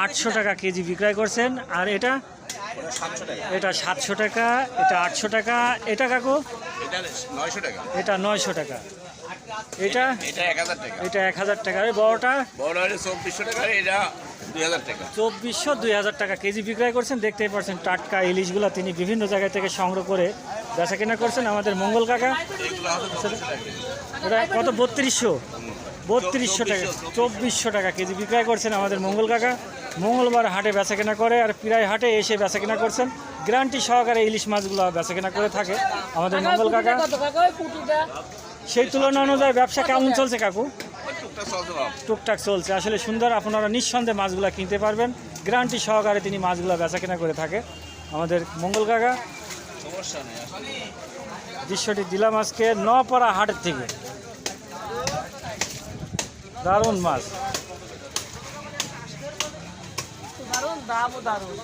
800 টাকা কেজি বিক্রয় করছেন। আর এটা এটা 700 টাকা, এটা 800 টাকা, এটা কাকু এটা 900 টাকা, এটা এটা 1000 টাকা, এই বড়টা 2400 2000 টাকা কেজি বিক্রয় করছেন। দেখতেই পাচ্ছেন টাটকা ইলিশগুলো তিনি বিভিন্ন জায়গা থেকে সংগ্রহ করে বেচা কেনা করছেন আমাদের মঙ্গল কাকা। এটা কত? 3200 টাকা, 2400 টাকা কেজি বিক্রয় করছেন আমাদের মঙ্গল কাকা। মঙ্গলবার হাটে বেচা কেনা করে আর প্রায় হাটে এসে বেচা কেনা করছেন। গ্যারান্টি সহকারে ইলিশ মাছগুলো বেচা কেনা করে থাকে আমাদের মঙ্গল কাকা। সেই তুলনা অনুযায়ী ব্যবসা কেমন চলছে কাকু? টুকটাক চলছে। আসলে সুন্দর, আপনারা নিঃসন্দেহে মাছগুলো কিনতে পারবেন। গ্যারান্টি সহকারে তিনি মাছগুলো বেচা কেনা করে থাকে আমাদের মঙ্গল কাকা। দৃশ্যটি দিলাম আজকে নপাড়া হাটের থেকে। দারুণ মাছ, দারুণ দাম ও দারুণ।